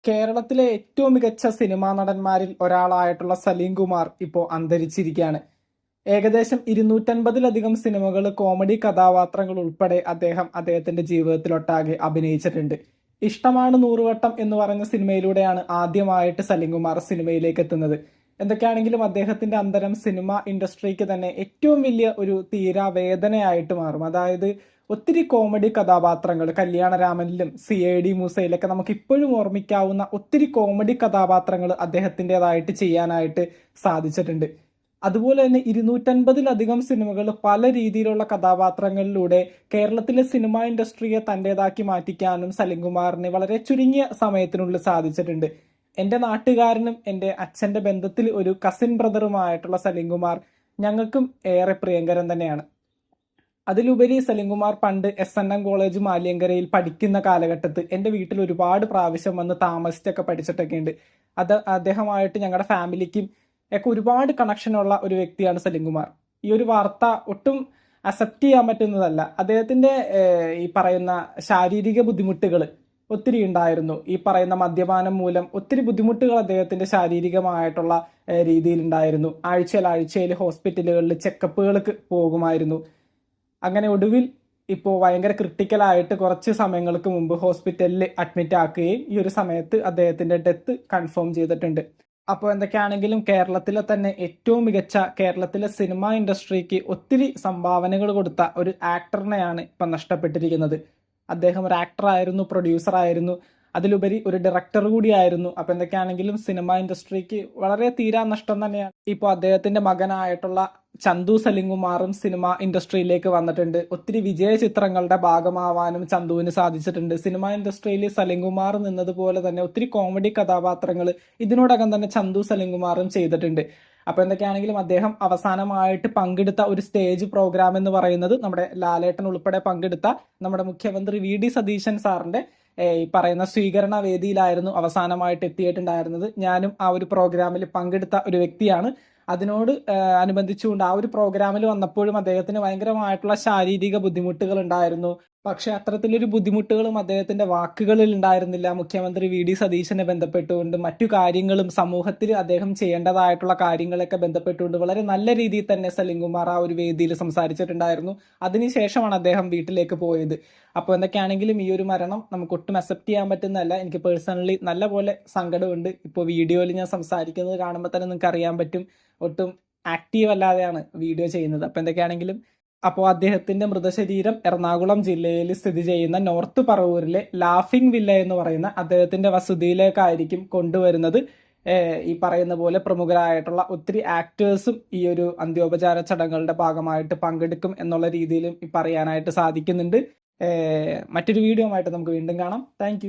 കേരളത്തിലെ ഏറ്റവും മികച്ച സിനിമാ നടന്മാരിൽ ഒരാളായിട്ടുള്ള സലീം കുമാർ ഇപ്പോൾ അന്തരിച്ചിരിക്കുകയാണ്. ഏകദേശം 250ലധികം സിനിമകൾ, കോമഡി കഥാപാത്രങ്ങൾ ഉൾപ്പെടെ അദ്ദേഹത്തിന്റെ ജീവിതത്തിലൊട്ടാകെ അഭിനയിച്ചിട്ടുണ്ട്. ഇഷ്ടമാണ് നൂറുവട്ടം എന്ന് പറഞ്ഞ സിനിമയിലൂടെയാണ് ആദ്യമായിട്ട് സലീം കുമാർ സിനിമയിലേക്ക് എത്തുന്നത്. എന്തൊക്കെയാണെങ്കിലും അദ്ദേഹത്തിന്റെ അന്തരം സിനിമ ഇൻഡസ്ട്രിക്ക് തന്നെ ഏറ്റവും വലിയ ഒരു തീരാവേദനയായിട്ട് മാറും. അതായത് ഒത്തിരി കോമഡി കഥാപാത്രങ്ങൾ കല്യാണരാമനിലും CID മൂസയിലൊക്കെ നമുക്ക് ഇപ്പോഴും ഓർമ്മിക്കാവുന്ന ഒത്തിരി കോമഡി കഥാപാത്രങ്ങൾ അദ്ദേഹത്തിൻ്റെതായിട്ട് ചെയ്യാനായിട്ട് സാധിച്ചിട്ടുണ്ട്. അതുപോലെ തന്നെ 250ലധികം സിനിമകൾ പല രീതിയിലുള്ള കഥാപാത്രങ്ങളിലൂടെ കേരളത്തിലെ സിനിമ ഇൻഡസ്ട്രിയെ തൻ്റെതാക്കി മാറ്റിക്കാനും സലീം കുമാറിന് വളരെ ചുരുങ്ങിയ സമയത്തിനുള്ളിൽ സാധിച്ചിട്ടുണ്ട്. എൻ്റെ നാട്ടുകാരനും എൻ്റെ അച്ഛൻ്റെ ബന്ധത്തിൽ ഒരു കസിൻ ബ്രദറുമായിട്ടുള്ള സലീം കുമാർ ഞങ്ങൾക്കും ഏറെ പ്രിയങ്കരൻ തന്നെയാണ്. അതിലുപരി സലീം കുമാർ പണ്ട് SNM കോളേജ് മാലിയങ്കരയിൽ പഠിക്കുന്ന കാലഘട്ടത്തിൽ എൻ്റെ വീട്ടിൽ ഒരുപാട് പ്രാവശ്യം വന്ന് താമസിച്ചൊക്കെ പഠിച്ചിട്ടൊക്കെ ഉണ്ട്. അദ്ദേഹമായിട്ട് ഞങ്ങളുടെ ഫാമിലിക്കും ഒക്കെ ഒരുപാട് കണക്ഷനുള്ള ഒരു വ്യക്തിയാണ് സലീം കുമാർ. ഈ ഒരു വാർത്ത ഒട്ടും അക്സെപ്റ്റ് ചെയ്യാൻ പറ്റുന്നതല്ല. അദ്ദേഹത്തിന്റെ ഈ പറയുന്ന ശാരീരിക ബുദ്ധിമുട്ടുകൾ ഒത്തിരി ഉണ്ടായിരുന്നു. ഈ പറയുന്ന മദ്യപാനം മൂലം ഒത്തിരി ബുദ്ധിമുട്ടുകൾ അദ്ദേഹത്തിന്റെ ശാരീരികമായിട്ടുള്ള രീതിയിൽ ഉണ്ടായിരുന്നു. ആഴ്ചയിൽ ഹോസ്പിറ്റലുകളിൽ ചെക്കപ്പുകൾക്ക് പോകുമായിരുന്നു. അങ്ങനെ ഒടുവിൽ ഇപ്പോൾ ഭയങ്കര ക്രിട്ടിക്കലായിട്ട് കുറച്ച് സമയങ്ങൾക്ക് മുമ്പ് ഹോസ്പിറ്റലിൽ അഡ്മിറ്റ് ആക്കുകയും ഈ ഒരു സമയത്ത് അദ്ദേഹത്തിന്റെ ഡെത്ത് കൺഫേം ചെയ്തിട്ടുണ്ട്. അപ്പോൾ എന്തൊക്കെയാണെങ്കിലും കേരളത്തിലെ തന്നെ ഏറ്റവും മികച്ച, കേരളത്തിലെ സിനിമ ഇൻഡസ്ട്രിക്ക് ഒത്തിരി സംഭാവനകൾ കൊടുത്ത ഒരു ആക്ടറിനെയാണ് ഇപ്പം നഷ്ടപ്പെട്ടിരിക്കുന്നത്. അദ്ദേഹം ഒരു ആക്ടറായിരുന്നു, പ്രൊഡ്യൂസറായിരുന്നു, അതിലുപരി ഒരു ഡയറക്ടർ കൂടിയായിരുന്നു. അപ്പം എന്തൊക്കെയാണെങ്കിലും സിനിമ ഇൻഡസ്ട്രിക്ക് വളരെ തീരാ നഷ്ടം തന്നെയാണ്. ഇപ്പോൾ അദ്ദേഹത്തിന്റെ മകനായിട്ടുള്ള ചന്തു സലീം കുമാറും സിനിമ ഇൻഡസ്ട്രിയിലേക്ക് വന്നിട്ടുണ്ട്. ഒത്തിരി വിജയ ചിത്രങ്ങളുടെ ഭാഗമാവാനും ചന്തുവിന് സാധിച്ചിട്ടുണ്ട്. സിനിമ ഇൻഡസ്ട്രിയിൽ സലീം കുമാർ നിന്നതുപോലെ തന്നെ ഒത്തിരി കോമഡി കഥാപാത്രങ്ങൾ ഇതിനോടകം തന്നെ ചന്തു സലീം കുമാറും ചെയ്തിട്ടുണ്ട്. അപ്പൊ എന്തൊക്കെയാണെങ്കിലും അദ്ദേഹം അവസാനമായിട്ട് പങ്കെടുത്ത ഒരു സ്റ്റേജ് പ്രോഗ്രാം എന്ന് പറയുന്നത് നമ്മുടെ ലാലേട്ടൻ ഉൾപ്പെടെ പങ്കെടുത്ത നമ്മുടെ മുഖ്യമന്ത്രി VD സതീശൻ സാറിന്റെ ഈ പറയുന്ന സ്വീകരണ വേദിയിലായിരുന്നു അവസാനമായിട്ട് എത്തിയിട്ടുണ്ടായിരുന്നത്. ഞാനും ആ ഒരു പ്രോഗ്രാമിൽ പങ്കെടുത്ത ഒരു വ്യക്തിയാണ്. അതിനോട് അനുബന്ധിച്ചുകൊണ്ട് ആ ഒരു പ്രോഗ്രാമിൽ വന്നപ്പോഴും അദ്ദേഹത്തിന് ഭയങ്കരമായിട്ടുള്ള ശാരീരിക ബുദ്ധിമുട്ടുകൾ ഉണ്ടായിരുന്നു. പക്ഷെ അത്തരത്തിലൊരു ബുദ്ധിമുട്ടുകളും അദ്ദേഹത്തിന്റെ വാക്കുകളിൽ ഉണ്ടായിരുന്നില്ല. മുഖ്യമന്ത്രി VD സതീശനെ ബന്ധപ്പെട്ടുകൊണ്ട് മറ്റു കാര്യങ്ങളും സമൂഹത്തിൽ അദ്ദേഹം ചെയ്യേണ്ടതായിട്ടുള്ള കാര്യങ്ങളൊക്കെ ബന്ധപ്പെട്ടുകൊണ്ട് വളരെ നല്ല രീതിയിൽ തന്നെ സലീം കുമാർ ആ ഒരു വേദിയിൽ സംസാരിച്ചിട്ടുണ്ടായിരുന്നു. അതിനുശേഷമാണ് അദ്ദേഹം വീട്ടിലേക്ക് പോയത്. അപ്പോൾ എന്തൊക്കെയാണെങ്കിലും ഈ ഒരു മരണം നമുക്ക് ഒട്ടും അക്സെപ്റ്റ് ചെയ്യാൻ പറ്റുന്നതല്ല. എനിക്ക് പേഴ്സണലി നല്ല പോലെ സങ്കടമുണ്ട്. ഇപ്പോൾ വീഡിയോയിൽ ഞാൻ സംസാരിക്കുന്നത് കാണുമ്പോൾ തന്നെ നിങ്ങൾക്ക് അറിയാൻ പറ്റും, ഒട്ടും ആക്റ്റീവ് അല്ലാതെയാണ് വീഡിയോ ചെയ്യുന്നത്. അപ്പോൾ എന്തൊക്കെയാണെങ്കിലും അദ്ദേഹത്തിന്റെ മൃതശരീരം എറണാകുളം ജില്ലയിൽ സ്ഥിതി ചെയ്യുന്ന നോർത്ത് പറവൂരിലെ ലാഫിംഗ് വില്ല എന്ന് പറയുന്ന അദ്ദേഹത്തിന്റെ വസതിയിലേക്കായിരിക്കും കൊണ്ടുവരുന്നത്. ഈ പറയുന്ന പോലെ പ്രമുഖരായിട്ടുള്ള ഒത്തിരി ആക്ടേഴ്സും ഈ ഒരു അന്ത്യോപചാര ചടങ്ങുകളുടെ ഭാഗമായിട്ട് പങ്കെടുക്കും എന്നുള്ള രീതിയിലും പറയാനായിട്ട് സാധിക്കുന്നുണ്ട്. മറ്റൊരു വീഡിയോ ആയിട്ട് നമുക്ക് വീണ്ടും കാണാം. താങ്ക്